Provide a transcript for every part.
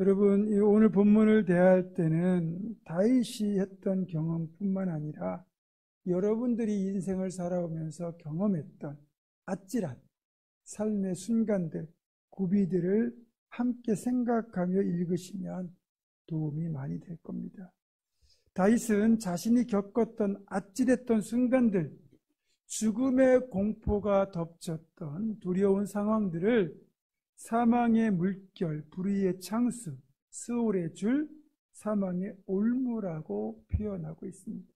여러분, 오늘 본문을 대할 때는 다윗이 했던 경험뿐만 아니라 여러분들이 인생을 살아오면서 경험했던 아찔한 삶의 순간들, 고비들을 함께 생각하며 읽으시면 도움이 많이 될 겁니다. 다윗은 자신이 겪었던 아찔했던 순간들, 죽음의 공포가 덮쳤던 두려운 상황들을 사망의 물결, 불의의 창수, 스올의 줄, 사망의 올무라고 표현하고 있습니다.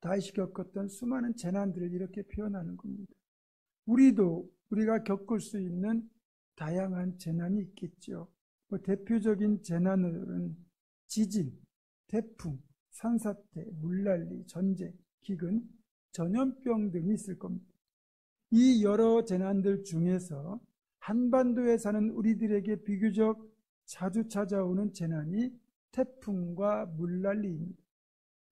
다윗이 겪었던 수많은 재난들을 이렇게 표현하는 겁니다. 우리가 겪을 수 있는 다양한 재난이 있겠죠. 대표적인 재난은 지진, 태풍, 산사태, 물난리, 전쟁, 기근, 전염병 등이 있을 겁니다. 이 여러 재난들 중에서 한반도에 사는 우리들에게 비교적 자주 찾아오는 재난이 태풍과 물난리입니다.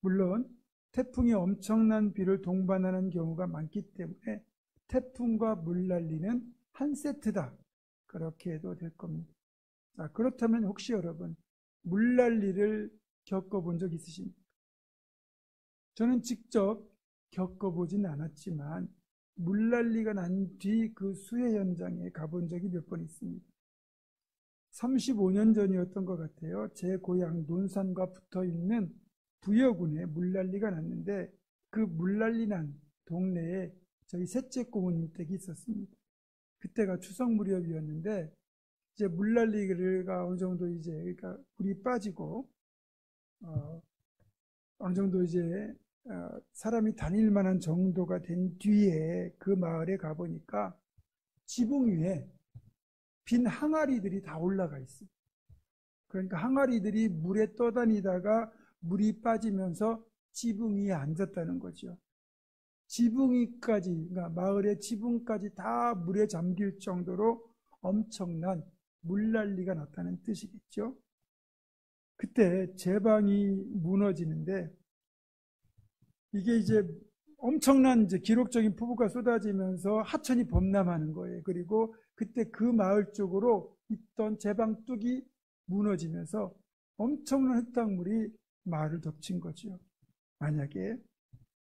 물론 태풍이 엄청난 비를 동반하는 경우가 많기 때문에 태풍과 물난리는 한 세트다, 그렇게 해도 될 겁니다. 자, 그렇다면 혹시 여러분 물난리를 겪어본 적 있으십니까? 저는 직접 겪어보진 않았지만 물난리가 난 뒤 그 수해 현장에 가본 적이 몇 번 있습니다. 35년 전이었던 것 같아요. 제 고향 논산과 붙어있는 부여군에 물난리가 났는데 그 물난리 난 동네에 저희 셋째 고모님 댁이 있었습니다. 그때가 추석 무렵이었는데 이제 물난리가 어느 정도 이제 그러니까 불이 빠지고 어느 정도 이제 사람이 다닐 만한 정도가 된 뒤에 그 마을에 가보니까 지붕 위에 빈 항아리들이 다 올라가 있어요. 그러니까 항아리들이 물에 떠다니다가 물이 빠지면서 지붕 위에 앉았다는 거죠. 지붕 위까지, 그러니까 마을의 지붕까지 다 물에 잠길 정도로 엄청난 물난리가 났다는 뜻이겠죠. 그때 제 방이 무너지는데 이게 이제 엄청난 이제 기록적인 폭우가 쏟아지면서 하천이 범람하는 거예요. 그리고 그때 그 마을 쪽으로 있던 제방 뚝이 무너지면서 엄청난 흙탕물이 마을을 덮친 거죠. 만약에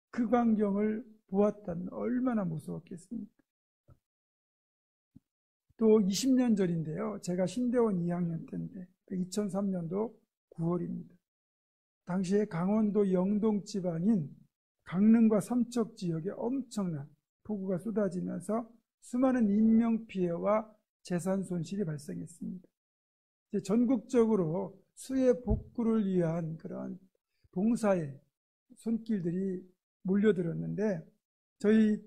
그 광경을 보았다면 얼마나 무서웠겠습니까? 또 20년 전인데요. 제가 신대원 2학년 때인데 2003년도 9월입니다. 당시에 강원도 영동 지방인 강릉과 삼척 지역에 엄청난 폭우가 쏟아지면서 수많은 인명피해와 재산 손실이 발생했습니다. 이제 전국적으로 수해 복구를 위한 그런 봉사의 손길들이 몰려들었는데 저희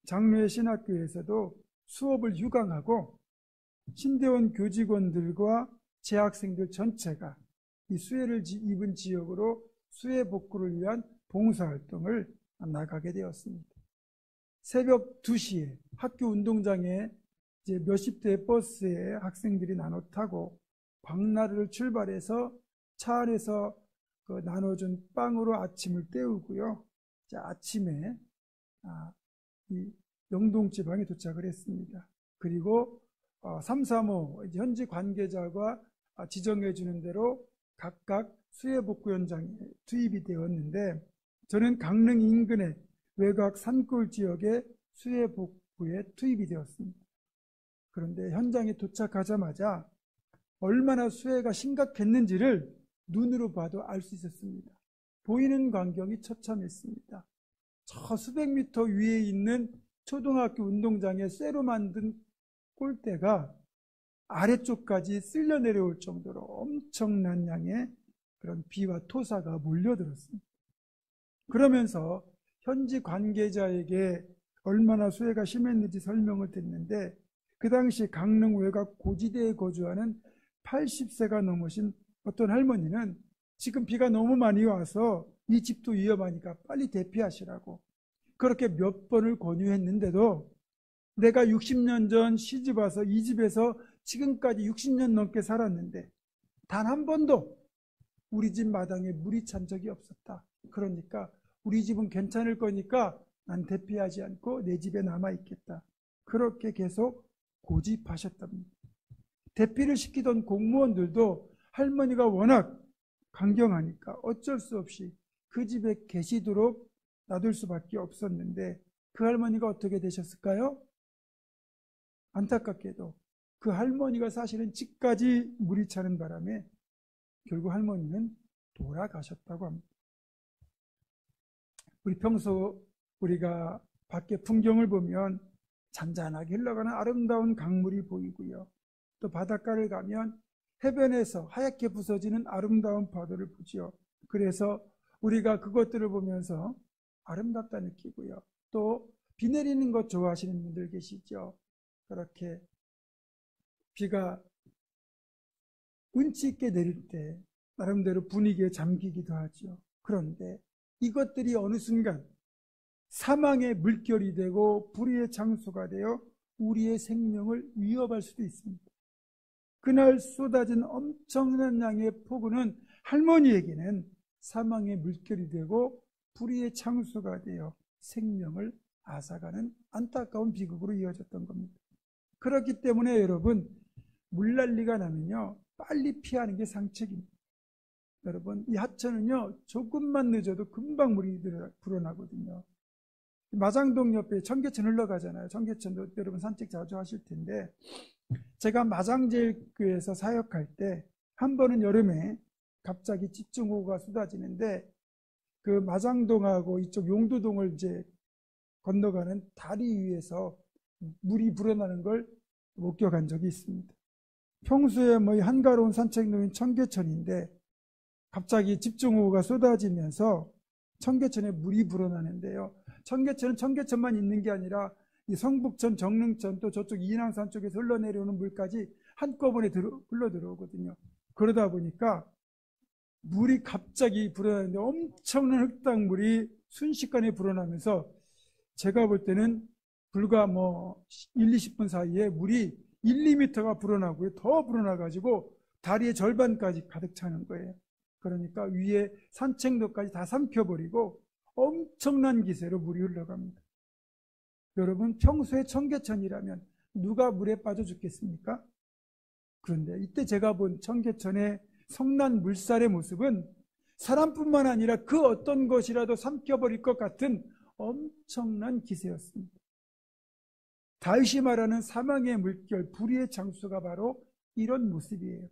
장로의 신학교에서도 수업을 휴강하고 신대원 교직원들과 재학생들 전체가 이 수해를 입은 지역으로 수해 복구를 위한 봉사활동을 나가게 되었습니다. 새벽 2시에 학교 운동장에 이제 몇십 대의 버스에 학생들이 나눠 타고 광나루를 출발해서 차 안에서 그 나눠준 빵으로 아침을 때우고요. 아침에 이 영동 지방에 도착을 했습니다. 그리고 3, 4호 현지 관계자가 지정해 주는 대로 각각 수해 복구 현장에 투입이 되었는데 저는 강릉 인근의 외곽 산골 지역에 수해 복구에 투입이 되었습니다. 그런데 현장에 도착하자마자 얼마나 수해가 심각했는지를 눈으로 봐도 알 수 있었습니다. 보이는 광경이 처참했습니다. 저 수백 미터 위에 있는 초등학교 운동장에 쇠로 만든 골대가 아래쪽까지 쓸려 내려올 정도로 엄청난 양의 그런 비와 토사가 몰려들었습니다. 그러면서 현지 관계자에게 얼마나 수해가 심했는지 설명을 듣는데 그 당시 강릉 외곽 고지대에 거주하는 80세가 넘으신 어떤 할머니는 지금 비가 너무 많이 와서 이 집도 위험하니까 빨리 대피하시라고 그렇게 몇 번을 권유했는데도 내가 60년 전 시집 와서 이 집에서 지금까지 60년 넘게 살았는데 단 한 번도 우리 집 마당에 물이 찬 적이 없었다. 그러니까 우리 집은 괜찮을 거니까 난 대피하지 않고 내 집에 남아 있겠다. 그렇게 계속 고집하셨답니다. 대피를 시키던 공무원들도 할머니가 워낙 강경하니까 어쩔 수 없이 그 집에 계시도록 놔둘 수밖에 없었는데 그 할머니가 어떻게 되셨을까요? 안타깝게도 그 할머니가 사실은 집까지 물이 차는 바람에 결국 할머니는 돌아가셨다고 합니다. 우리 평소 우리가 밖에 풍경을 보면 잔잔하게 흘러가는 아름다운 강물이 보이고요. 또 바닷가를 가면 해변에서 하얗게 부서지는 아름다운 파도를 보지요. 그래서 우리가 그것들을 보면서 아름답다 느끼고요. 또 비 내리는 것 좋아하시는 분들 계시죠. 그렇게 비가 운치 있게 내릴 때 나름대로 분위기에 잠기기도 하죠. 그런데 이것들이 어느 순간 사망의 물결이 되고 불의의 장소가 되어 우리의 생명을 위협할 수도 있습니다. 그날 쏟아진 엄청난 양의 폭우는 할머니에게는 사망의 물결이 되고 불의의 장소가 되어 생명을 앗아가는 안타까운 비극으로 이어졌던 겁니다. 그렇기 때문에 여러분, 물난리가 나면요 빨리 피하는 게 상책입니다. 여러분, 이 하천은요 조금만 늦어도 금방 물이 불어나거든요. 마장동 옆에 청계천 흘러가잖아요. 청계천도 여러분 산책 자주 하실 텐데, 제가 마장제일교회에서 사역할 때 한 번은 여름에 갑자기 집중호우가 쏟아지는데 그 마장동하고 이쪽 용두동을 이제 건너가는 다리 위에서 물이 불어나는 걸 목격한 적이 있습니다. 평소에 뭐 한가로운 산책로인 청계천인데 갑자기 집중호우가 쏟아지면서 청계천에 물이 불어나는데요. 청계천은 청계천만 있는 게 아니라 이 성북천, 정릉천 또 저쪽 인왕산 쪽에서 흘러내려오는 물까지 한꺼번에 흘러 들어오거든요. 그러다 보니까 물이 갑자기 불어나는데 엄청난 흙탕물이 순식간에 불어나면서 제가 볼 때는 불과 뭐 1, 20분 사이에 물이 1, 2m가 불어나고요. 더 불어나가지고 다리의 절반까지 가득 차는 거예요. 그러니까 위에 산책로까지 다 삼켜버리고 엄청난 기세로 물이 흘러갑니다. 여러분, 평소에 청계천이라면 누가 물에 빠져 죽겠습니까? 그런데 이때 제가 본 청계천의 성난 물살의 모습은 사람뿐만 아니라 그 어떤 것이라도 삼켜버릴 것 같은 엄청난 기세였습니다. 다윗이 말하는 사망의 물결, 불의의 장수가 바로 이런 모습이에요.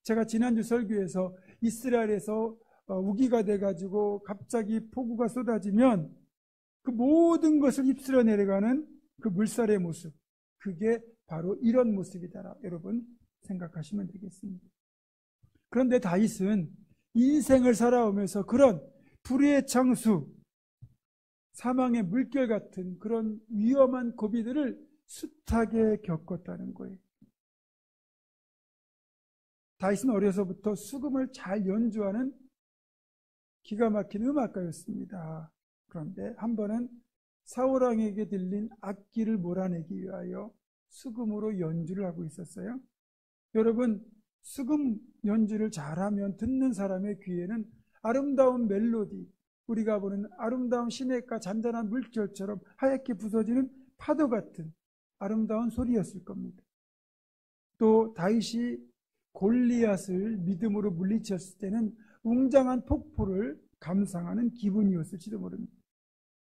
제가 지난주 설교에서 이스라엘에서 우기가 돼가지고 갑자기 폭우가 쏟아지면 그 모든 것을 휩쓸어 내려가는 그 물살의 모습, 그게 바로 이런 모습이다. 여러분 생각하시면 되겠습니다. 그런데 다윗은 인생을 살아오면서 그런 불의의 장수, 사망의 물결 같은 그런 위험한 고비들을 숱하게 겪었다는 거예요. 다윗은 어려서부터 수금을 잘 연주하는 기가 막힌 음악가였습니다. 그런데 한 번은 사울왕에게 들린 악기를 몰아내기 위하여 수금으로 연주를 하고 있었어요. 여러분, 수금 연주를 잘하면 듣는 사람의 귀에는 아름다운 멜로디, 우리가 보는 아름다운 시냇가 잔잔한 물결처럼 하얗게 부서지는 파도 같은 아름다운 소리였을 겁니다. 또 다윗이 골리앗을 믿음으로 물리쳤을 때는 웅장한 폭포를 감상하는 기분이었을지도 모릅니다.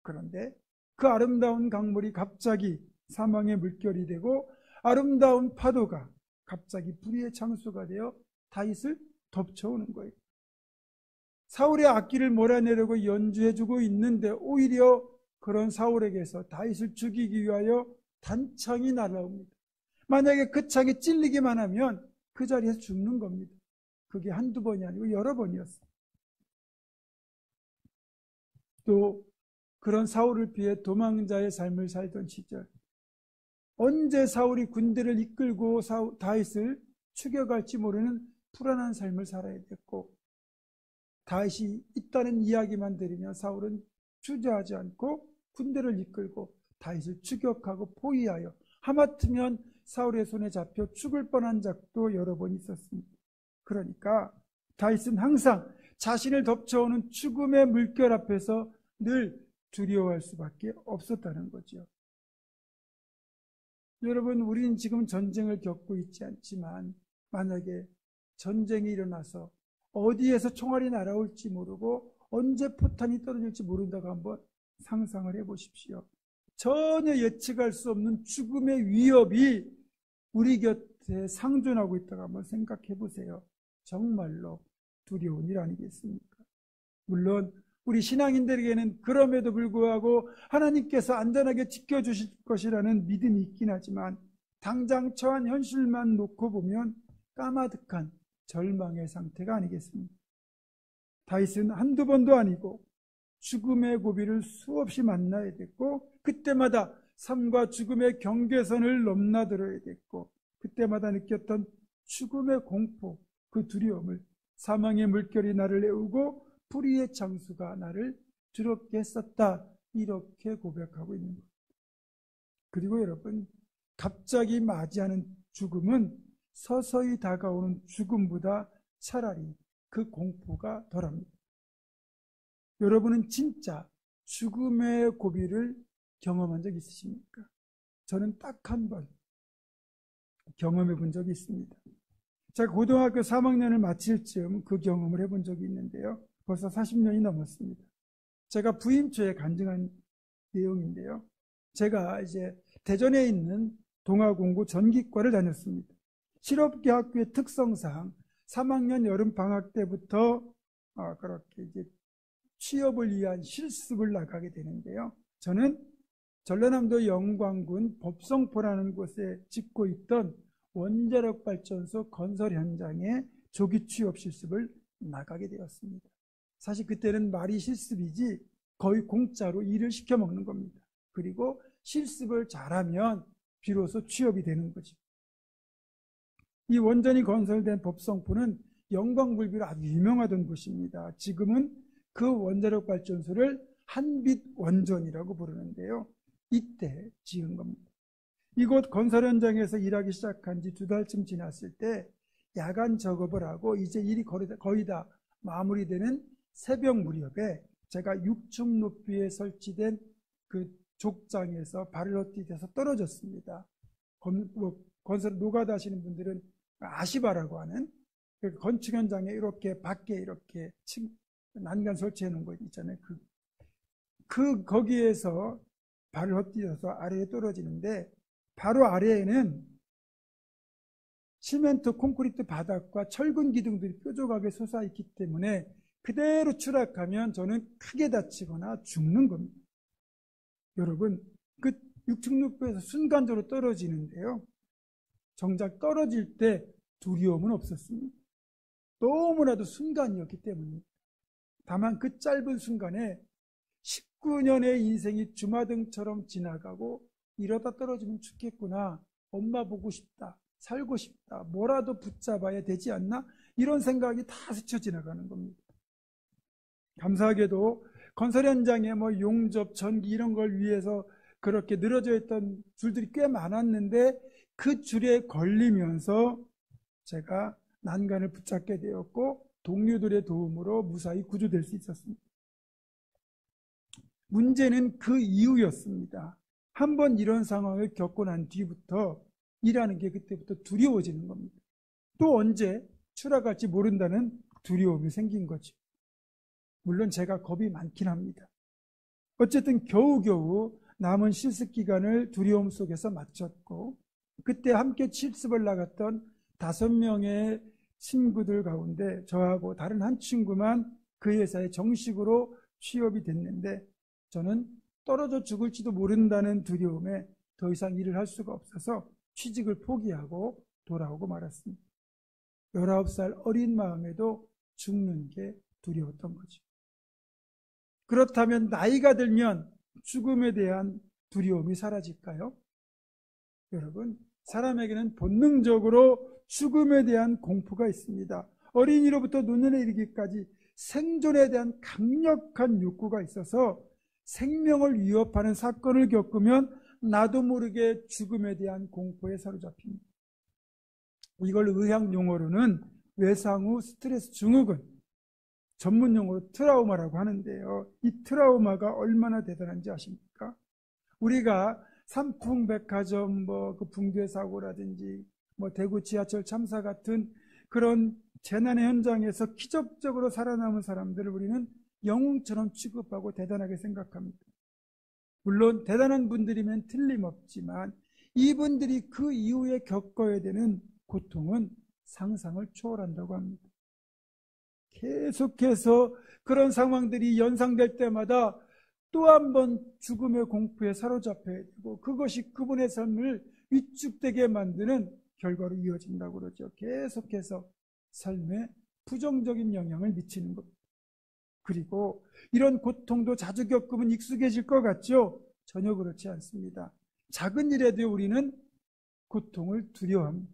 그런데 그 아름다운 강물이 갑자기 사망의 물결이 되고 아름다운 파도가 갑자기 불의의 장수가 되어 다윗을 덮쳐오는 거예요. 사울의 악기를 몰아내려고 연주해주고 있는데 오히려 그런 사울에게서 다윗을 죽이기 위하여 단창이 날아옵니다. 만약에 그 창에 찔리기만 하면 그 자리에서 죽는 겁니다. 그게 한두 번이 아니고 여러 번이었어요. 또 그런 사울을 피해 도망자의 삶을 살던 시절, 언제 사울이 군대를 이끌고 다윗을 추격할지 모르는 불안한 삶을 살아야 됐고, 다윗이 있다는 이야기만 들으면 사울은 주저하지 않고 군대를 이끌고 다윗을 추격하고 포위하여 하마터면 사울의 손에 잡혀 죽을 뻔한 적도 여러 번 있었습니다. 그러니까 다윗은 항상 자신을 덮쳐오는 죽음의 물결 앞에서 늘 두려워할 수밖에 없었다는 거죠. 여러분, 우리는 지금 전쟁을 겪고 있지 않지만 만약에 전쟁이 일어나서 어디에서 총알이 날아올지 모르고 언제 포탄이 떨어질지 모른다고 한번 상상을 해보십시오. 전혀 예측할 수 없는 죽음의 위협이 우리 곁에 상존하고 있다고 한번 생각해 보세요. 정말로 두려운 일 아니겠습니까? 물론 우리 신앙인들에게는 그럼에도 불구하고 하나님께서 안전하게 지켜주실 것이라는 믿음이 있긴 하지만 당장 처한 현실만 놓고 보면 까마득한 절망의 상태가 아니겠습니까? 다윗은 한두 번도 아니고 죽음의 고비를 수없이 만나야 됐고 그때마다 삶과 죽음의 경계선을 넘나들어야 됐고 그때마다 느꼈던 죽음의 공포, 그 두려움을 사망의 물결이 나를 애우고 불의의 창수가 나를 두렵게 했었다. 이렇게 고백하고 있는 것. 그리고 여러분, 갑자기 맞이하는 죽음은 서서히 다가오는 죽음보다 차라리 그 공포가 덜합니다. 여러분은 진짜 죽음의 고비를 경험한 적 있으십니까? 저는 딱 한 번 경험해 본 적이 있습니다. 제가 고등학교 3학년을 마칠 즈음 그 경험을 해본 적이 있는데요. 벌써 40년이 넘었습니다. 제가 부임 초에 간증한 내용인데요. 제가 이제 대전에 있는 동아공고 전기과를 다녔습니다. 실업계 학교의 특성상 3학년 여름 방학 때부터 그렇게 이제 취업을 위한 실습을 나가게 되는데요. 저는 전라남도 영광군 법성포라는 곳에 짓고 있던 원자력 발전소 건설 현장에 조기 취업 실습을 나가게 되었습니다. 사실 그때는 말이 실습이지 거의 공짜로 일을 시켜 먹는 겁니다. 그리고 실습을 잘하면 비로소 취업이 되는 거죠. 이 원전이 건설된 법성포는 영광불비로 아주 유명하던 곳입니다. 지금은 그 원자력 발전소를 한빛 원전이라고 부르는데요. 이때 지은 겁니다. 이곳 건설 현장에서 일하기 시작한 지 2달쯤 지났을 때 야간 작업을 하고 이제 일이 거의 다 마무리되는 새벽 무렵에 제가 6층 높이에 설치된 그 족장에서 발을 헛디뎌서 떨어졌습니다. 건설 노가다 하시는 분들은 아시바라고 하는 건축 현장에 이렇게 밖에 이렇게 난간 설치해 놓은 거 있잖아요. 거기에서 발을 헛디뎌서 아래에 떨어지는데 바로 아래에는 시멘트 콘크리트 바닥과 철근 기둥들이 뾰족하게 솟아있기 때문에 그대로 추락하면 저는 크게 다치거나 죽는 겁니다. 여러분, 그 6층 높이에서 순간적으로 떨어지는데요. 정작 떨어질 때 두려움은 없었습니다. 너무나도 순간이었기 때문입니다. 다만 그 짧은 순간에 19년의 인생이 주마등처럼 지나가고 이러다 떨어지면 죽겠구나. 엄마 보고 싶다. 살고 싶다. 뭐라도 붙잡아야 되지 않나? 이런 생각이 다 스쳐 지나가는 겁니다. 감사하게도 건설 현장에 용접, 전기 이런 걸 위해서 그렇게 늘어져 있던 줄들이 꽤 많았는데 그 줄에 걸리면서 제가 난간을 붙잡게 되었고 동료들의 도움으로 무사히 구조될 수 있었습니다. 문제는 그 이후였습니다. 한번 이런 상황을 겪고 난 뒤부터 일하는 게 그때부터 두려워지는 겁니다. 또 언제 추락할지 모른다는 두려움이 생긴 거죠. 물론 제가 겁이 많긴 합니다. 어쨌든 겨우겨우 남은 실습 기간을 두려움 속에서 마쳤고 그때 함께 실습을 나갔던 5명의 친구들 가운데 저하고 다른 한 친구만 그 회사에 정식으로 취업이 됐는데 저는 떨어져 죽을지도 모른다는 두려움에 더 이상 일을 할 수가 없어서 취직을 포기하고 돌아오고 말았습니다. 19살 어린 마음에도 죽는 게 두려웠던 거죠. 그렇다면 나이가 들면 죽음에 대한 두려움이 사라질까요? 여러분, 사람에게는 본능적으로 죽음에 대한 공포가 있습니다. 어린이로부터 노년에 이르기까지 생존에 대한 강력한 욕구가 있어서 생명을 위협하는 사건을 겪으면 나도 모르게 죽음에 대한 공포에 사로잡힙니다. 이걸 의학 용어로는 외상 후 스트레스 증후군, 전문 용어로 트라우마라고 하는데요. 이 트라우마가 얼마나 대단한지 아십니까? 우리가 삼풍백화점 그 붕괴 사고라든지 대구 지하철 참사 같은 그런 재난의 현장에서 기적적으로 살아남은 사람들을 우리는 영웅처럼 취급하고 대단하게 생각합니다. 물론 대단한 분들이면 틀림없지만 이분들이 그 이후에 겪어야 되는 고통은 상상을 초월한다고 합니다. 계속해서 그런 상황들이 연상될 때마다 또 한 번 죽음의 공포에 사로잡혀야 되고 그것이 그분의 삶을 위축되게 만드는 결과로 이어진다고 그러죠. 계속해서 삶에 부정적인 영향을 미치는 겁니다. 그리고 이런 고통도 자주 겪으면 익숙해질 것 같죠? 전혀 그렇지 않습니다. 작은 일에도 우리는 고통을 두려워합니다.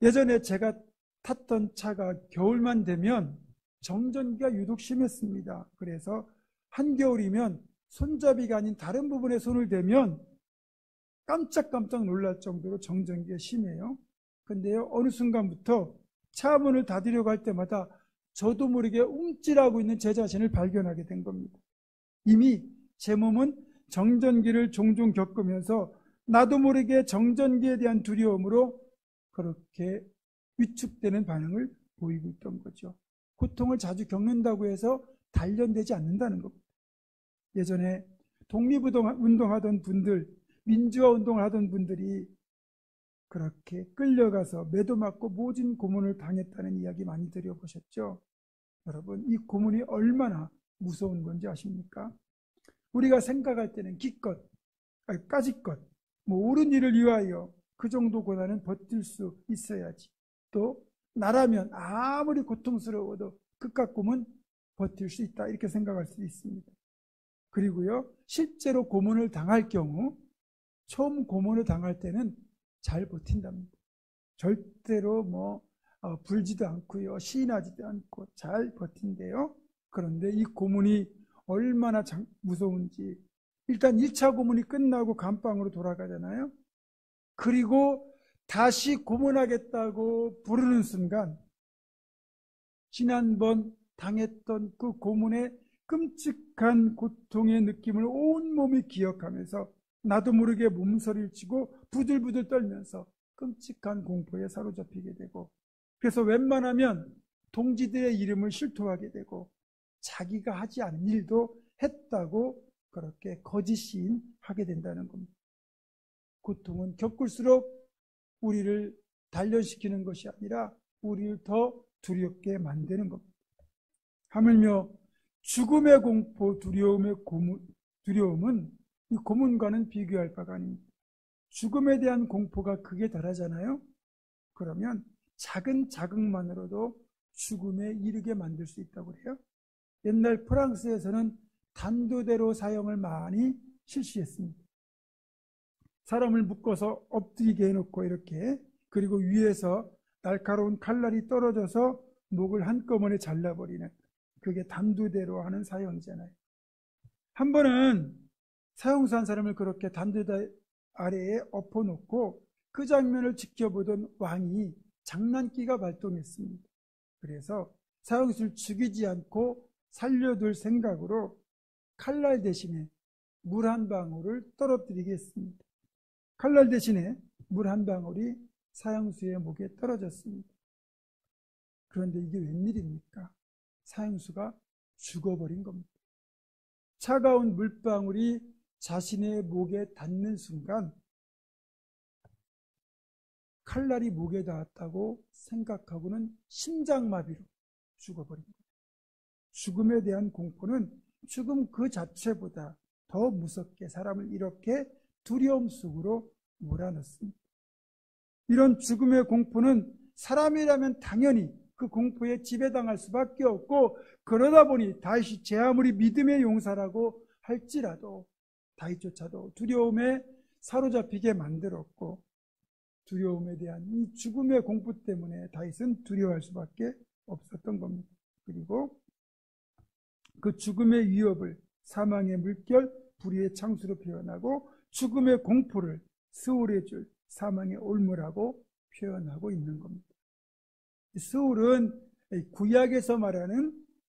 예전에 제가 탔던 차가 겨울만 되면 정전기가 유독 심했습니다. 그래서 한겨울이면 손잡이가 아닌 다른 부분에 손을 대면 깜짝깜짝 놀랄 정도로 정전기가 심해요. 근데요, 어느 순간부터 차 문을 닫으려고 할 때마다 저도 모르게 움찔하고 있는 제 자신을 발견하게 된 겁니다. 이미 제 몸은 정전기를 종종 겪으면서 나도 모르게 정전기에 대한 두려움으로 그렇게 위축되는 반응을 보이고 있던 거죠. 고통을 자주 겪는다고 해서 단련되지 않는다는 겁니다. 예전에 독립운동하던 분들, 민주화 운동을 하던 분들이 그렇게 끌려가서 매도 맞고 모진 고문을 당했다는 이야기 많이 들어보셨죠? 여러분, 이 고문이 얼마나 무서운 건지 아십니까? 우리가 생각할 때는 기껏, 까짓것, 옳은 일을 위하여 그 정도 고난은 버틸 수 있어야지. 또 나라면 아무리 고통스러워도 그깟 꿈은 버틸 수 있다, 이렇게 생각할 수 있습니다. 그리고요, 실제로 고문을 당할 경우 처음 고문을 당할 때는 잘 버틴답니다. 절대로 불지도 않고요, 시인하지도 않고 잘 버틴대요. 그런데 이 고문이 얼마나 무서운지, 일단 1차 고문이 끝나고 감방으로 돌아가잖아요. 그리고 다시 고문하겠다고 부르는 순간 지난번 당했던 그 고문의 끔찍한 고통의 느낌을 온몸이 기억하면서 나도 모르게 몸서리를 치고 부들부들 떨면서 끔찍한 공포에 사로잡히게 되고, 그래서 웬만하면 동지들의 이름을 실토하게 되고 자기가 하지 않은 일도 했다고 그렇게 거짓 시인하게 된다는 겁니다. 고통은 겪을수록 우리를 단련시키는 것이 아니라 우리를 더 두렵게 만드는 겁니다. 하물며 죽음의 공포, 두려움은 이 고문과는 비교할 바가 아닙니다. 죽음에 대한 공포가 극에 달하잖아요. 그러면 작은 자극만으로도 죽음에 이르게 만들 수 있다고 해요. 옛날 프랑스에서는 단두대로 사형을 많이 실시했습니다. 사람을 묶어서 엎드리게 해놓고 이렇게, 그리고 위에서 날카로운 칼날이 떨어져서 목을 한꺼번에 잘라버리는, 그게 단두대로 하는 사형이잖아요. 한 번은 사형수 한 사람을 그렇게 단두대 아래에 엎어놓고 그 장면을 지켜보던 왕이 장난기가 발동했습니다. 그래서 사형수를 죽이지 않고 살려둘 생각으로 칼날 대신에 물 한 방울을 떨어뜨리게 했습니다. 칼날 대신에 물 한 방울이 사형수의 목에 떨어졌습니다. 그런데 이게 웬일입니까? 사형수가 죽어버린 겁니다. 차가운 물방울이 자신의 목에 닿는 순간 칼날이 목에 닿았다고 생각하고는 심장마비로 죽어버린 겁니다. 죽음에 대한 공포는 죽음 그 자체보다 더 무섭게 사람을 이렇게 두려움 속으로 몰아넣습니다. 이런 죽음의 공포는 사람이라면 당연히 그 공포에 지배당할 수밖에 없고, 그러다 보니 다윗이 제 아무리 믿음의 용사라고 할지라도 다윗조차도 두려움에 사로잡히게 만들었고, 두려움에 대한 이 죽음의 공포 때문에 다윗은 두려워할 수밖에 없었던 겁니다. 그리고 그 죽음의 위협을 사망의 물결, 불의의 창수로 표현하고 죽음의 공포를 스올의 줄, 사망의 올무라고 표현하고 있는 겁니다. 스올은 구약에서 말하는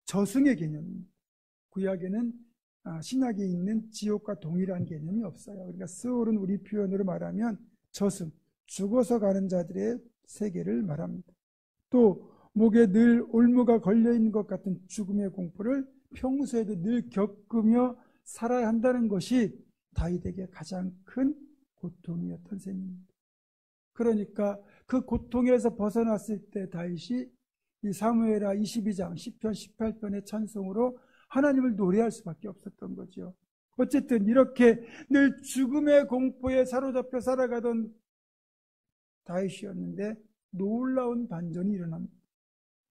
저승의 개념입니다. 구약에는 신약에 있는 지옥과 동일한 개념이 없어요. 그러니까 스올은 우리 표현으로 말하면 저승, 죽어서 가는 자들의 세계를 말합니다. 또 목에 늘 올무가 걸려있는 것 같은 죽음의 공포를 평소에도 늘 겪으며 살아야 한다는 것이 다윗에게 가장 큰 고통이었던 셈입니다. 그러니까 그 고통에서 벗어났을 때 다윗이 이 사무엘하 22장 10편 18편의 찬송으로 하나님을 노래할 수밖에 없었던 거죠. 어쨌든 이렇게 늘 죽음의 공포에 사로잡혀 살아가던 다윗이었는데 놀라운 반전이 일어납니다.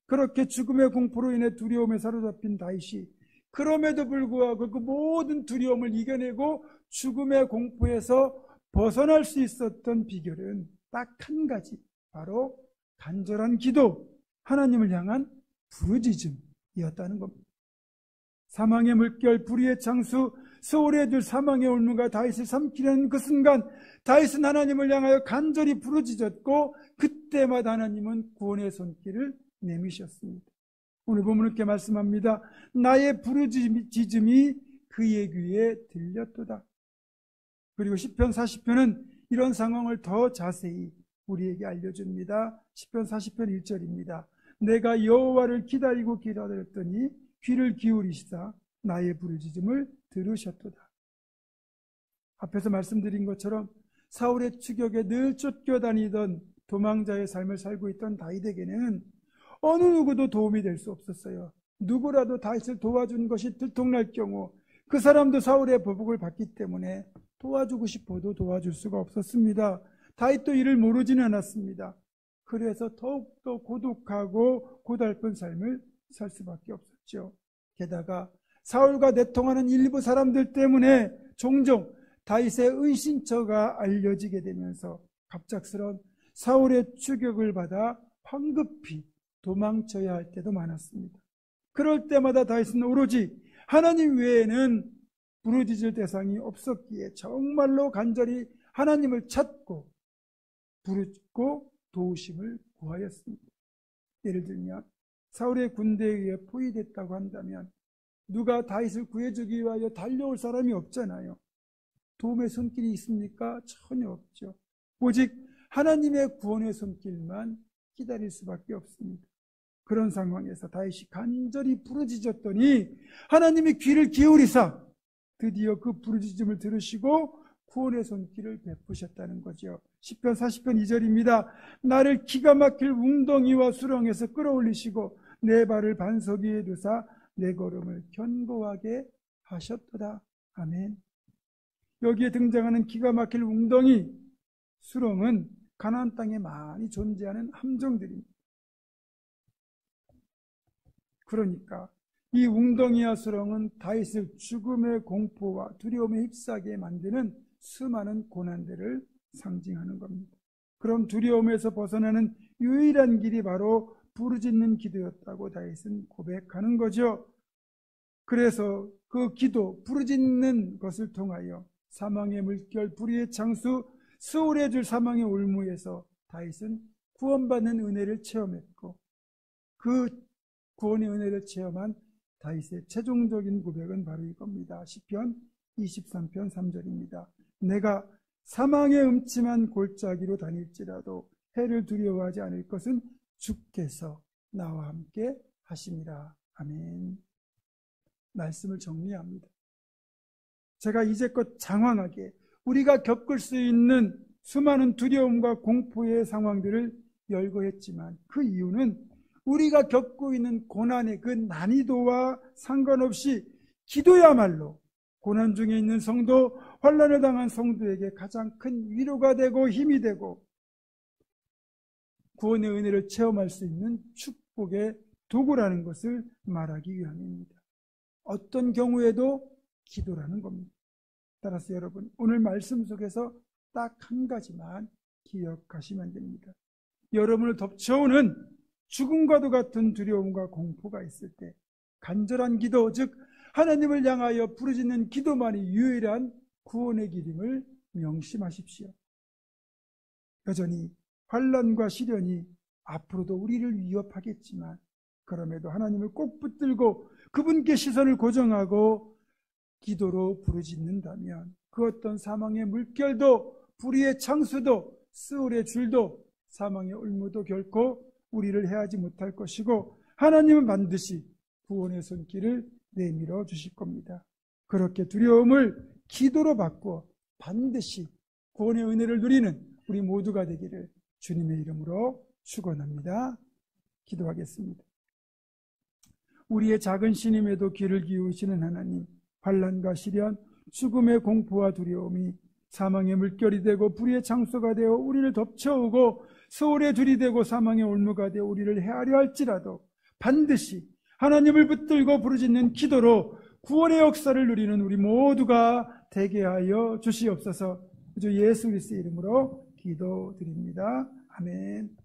그렇게 죽음의 공포로 인해 두려움에 사로잡힌 다윗이 그럼에도 불구하고 그 모든 두려움을 이겨내고 죽음의 공포에서 벗어날 수 있었던 비결은 딱 한 가지, 바로 간절한 기도, 하나님을 향한 부르짖음이었다는 겁니다. 사망의 물결, 불의의 창수, 스올의 줄, 사망의 올무가 다윗을 삼키려는 그 순간 다윗은 하나님을 향하여 간절히 부르짖었고 그때마다 하나님은 구원의 손길을 내미셨습니다. 오늘 본문은 이렇게 말씀합니다. 나의 부르짖음이 그의 귀에 들렸도다. 그리고 시편 40편은 이런 상황을 더 자세히 우리에게 알려줍니다. 시편 40편 1절입니다. 내가 여호와를 기다리고 기다렸더니 귀를 기울이시사 나의 부르짖음을 들으셨도다. 앞에서 말씀드린 것처럼 사울의 추격에 늘 쫓겨다니던 도망자의 삶을 살고 있던 다윗에게는 어느 누구도 도움이 될 수 없었어요. 누구라도 다윗을 도와준 것이 들통날 경우 그 사람도 사울의 보복을 받기 때문에 도와주고 싶어도 도와줄 수가 없었습니다. 다윗도 이를 모르지는 않았습니다. 그래서 더욱더 고독하고 고달픈 삶을 살 수밖에 없었죠. 게다가 사울과 내통하는 일부 사람들 때문에 종종 다윗의 은신처가 알려지게 되면서 갑작스런 사울의 추격을 받아 황급히 도망쳐야 할 때도 많았습니다. 그럴 때마다 다윗은 오로지 하나님 외에는 부르짖을 대상이 없었기에 정말로 간절히 하나님을 찾고 부르짖고 도우심을 구하였습니다. 예를 들면 사울의 군대에 의해 포위됐다고 한다면 누가 다윗을 구해주기 위하여 달려올 사람이 없잖아요. 도움의 손길이 있습니까? 전혀 없죠. 오직 하나님의 구원의 손길만 기다릴 수밖에 없습니다. 그런 상황에서 다윗이 간절히 부르짖었더니 하나님이 귀를 기울이사 드디어 그 부르짖음을 들으시고 구원의 손길을 베푸셨다는 거죠. 시편 40편 2절입니다. 나를 기가 막힐 웅덩이와 수렁에서 끌어올리시고 내 발을 반석 위에 두사 내 걸음을 견고하게 하셨도다. 아멘. 여기에 등장하는 기가 막힐 웅덩이, 수렁은 가나안 땅에 많이 존재하는 함정들입니다. 그러니까 이 웅덩이와 수렁은 다윗을 죽음의 공포와 두려움에 휩싸게 만드는 수많은 고난들을 상징하는 겁니다. 그럼 두려움에서 벗어나는 유일한 길이 바로 부르짖는 기도였다고 다윗은 고백하는 거죠. 그래서 그 기도, 부르짖는 것을 통하여 사망의 물결, 불의의 창수, 스올의 줄, 사망의 올무에서 다윗은 구원받는 은혜를 체험했고 그 구원의 은혜를 체험한 다윗의 최종적인 고백은 바로 이겁니다. 시편 23편 3절입니다. 내가 사망의 음침한 골짜기로 다닐지라도 해를 두려워하지 않을 것은 주께서 나와 함께 하심이라. 아멘. 말씀을 정리합니다. 제가 이제껏 장황하게 우리가 겪을 수 있는 수많은 두려움과 공포의 상황들을 열거했지만 그 이유는 우리가 겪고 있는 고난의 그 난이도와 상관없이 기도야말로 고난 중에 있는 성도, 환난을 당한 성도에게 가장 큰 위로가 되고 힘이 되고 구원의 은혜를 체험할 수 있는 축복의 도구라는 것을 말하기 위함입니다. 어떤 경우에도 기도라는 겁니다. 따라서 여러분, 오늘 말씀 속에서 딱 한 가지만 기억하시면 됩니다. 여러분을 덮쳐오는 죽음과도 같은 두려움과 공포가 있을 때 간절한 기도, 즉 하나님을 향하여 부르짖는 기도만이 유일한 구원의 길임을 명심하십시오. 여전히 환난과 시련이 앞으로도 우리를 위협하겠지만 그럼에도 하나님을 꼭 붙들고 그분께 시선을 고정하고 기도로 부르짖는다면 그 어떤 사망의 물결도 불의의 창수도 스올의 줄도 사망의 올무도 결코 우리를 해하지 못할 것이고 하나님은 반드시 구원의 손길을 내밀어 주실 겁니다. 그렇게 두려움을 기도로 바꾸어 반드시 구원의 은혜를 누리는 우리 모두가 되기를 주님의 이름으로 축원합니다. 기도하겠습니다. 우리의 작은 신임에도 귀를 기울이시는 하나님, 환난과 시련, 죽음의 공포와 두려움이 사망의 물결이 되고 불의의 창소가 되어 우리를 덮쳐오고 소울의 줄이 되고 사망의 올무가 되어 우리를 헤아려 할지라도 반드시 하나님을 붙들고 부르짖는 기도로 구원의 역사를 누리는 우리 모두가 되게 하여 주시옵소서. 주 예수 그리스도의 이름으로 기도드립니다. 아멘.